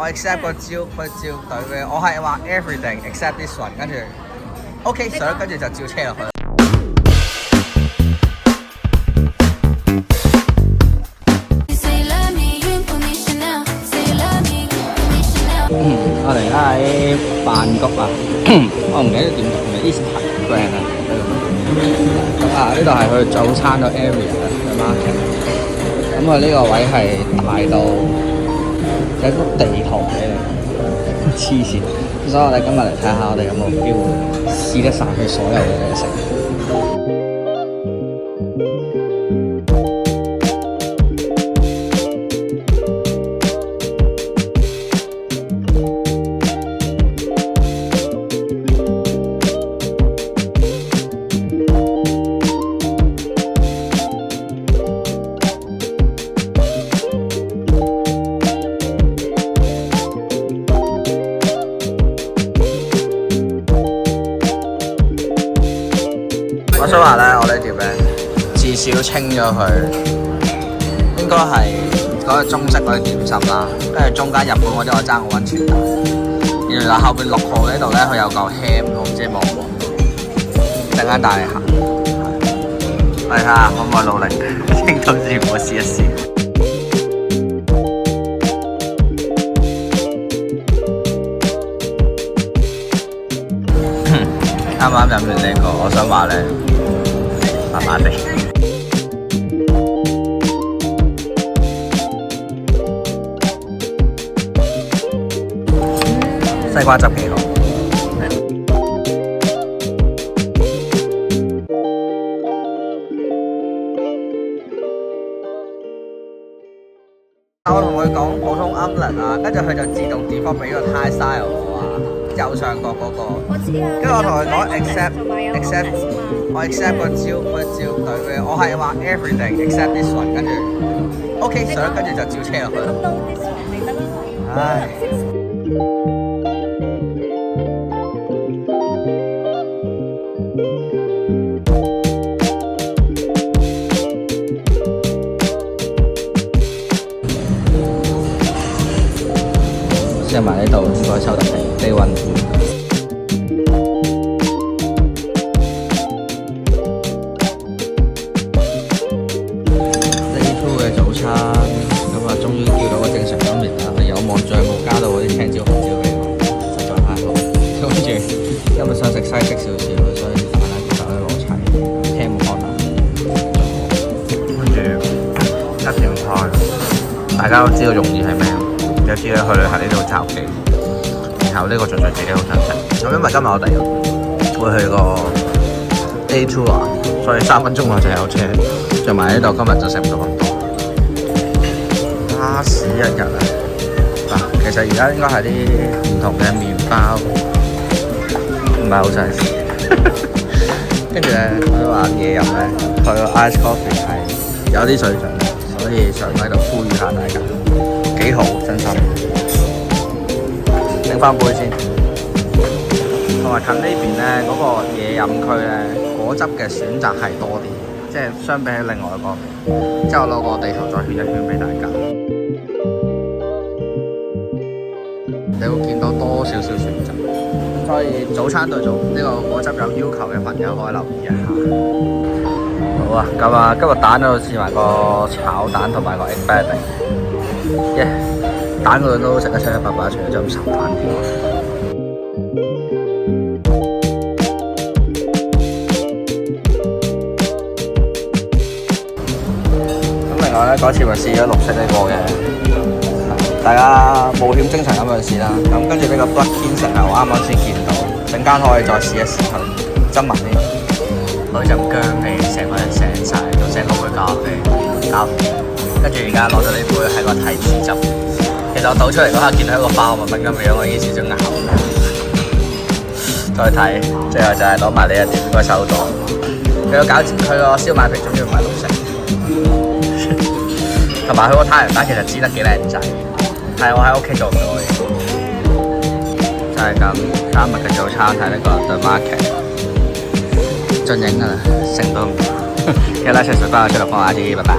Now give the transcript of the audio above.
我 accept 個招隊嘅，我係話 everything except this one， 跟住 OK sir， 跟住就照車落去。我哋而家喺曼谷啊，我唔記得點讀嘅 Instagram 啊，咁啊呢度係佢早餐個 area 嘅 market， 咁佢呢個位係大到有幅地圖俾你，黐線，所以我哋今日嚟睇下我哋有冇機會試得晒佢所有嘅嘢食。我想話咧，我呢碟咧至少清咗佢，應該係嗰個中式嗰啲點心啦，跟住中間日本嗰啲我爭個溫泉蛋，然後後邊6號呢度咧佢有嚿 ham， 我唔知冇喎，陣間帶你行，睇下可唔可以努力清到全部試一試。啱啱飲完呢個，我想話咧，麻麻地。西瓜汁幾好。我同佢講普通 omelette 啊，跟住佢就自動 default 俾個 Thai style 我啊。右上角嗰個，跟住我同佢講 accept， 我 accept 個招隊嘅，我係話 everything except this one， 跟住 OK sir， 跟住就照車落去。唉。試埋呢度應該收得皮，低溫。Day2嘅早餐，咁啊終於叫到個正常乾麵啦，有望最冇加到嗰啲青椒紅椒俾我，實在太好。跟住今日想食西式少少，所以大家其實都攞齊，聽冇可能。跟住一條菜，大家都知道容易係咩？有啲咧去旅行呢度找記，然後呢個純粹自己好想食。咁因為今日我哋會去個 Day2啊，所以3分鐘我就有車。仲埋呢度今日就食唔到咁多。巴士一日啊！嗱，其實而家應該係啲唔同嘅麵包，唔係好想試。跟住咧，佢話嘢飲咧，佢個 ice coffee 係有啲水準，所以想喺度呼籲下大家。幾好，真心。整翻杯先。同埋近呢邊咧，嗰個嘢飲區咧，果汁嘅選擇係多啲，即係相比起另外一個。之後攞個地圖再圈一圈俾大家。你會見到多少少選擇，所以早餐對做呢個果汁有要求嘅朋友可以留意一下。好啊，咁啊，今日蛋嗰度試埋個炒蛋同埋個 egg bedding。耶！蛋嗰度都食得七七八八，除咗浸茶蛋之外。咁另外咧，嗰次咪試咗綠色呢個嘅，大家冒險精神咁去試啦。咁跟住呢個 Black Ginseng 係我啱啱先見到，陣間可以再試一試佢，斟埋啲。佢陣薑味成個人醒晒，仲成個杯咖啡。跟住而家攞咗呢杯係個提子汁，其實我倒出嚟嗰刻見到一個化學物品咁嘅樣，我已經少咗咬。再睇，最後就係攞埋呢一碟個手袋。佢個燒賣皮終於唔係綠色，同埋佢個太陽蛋其實煎得幾靚仔，係我喺屋企做唔到嘅。就係咁，今日嘅早餐係呢個 The Market， 盡影㗎啦，成都。嘅啦，隨時幫我出嚟放下啲，拜拜。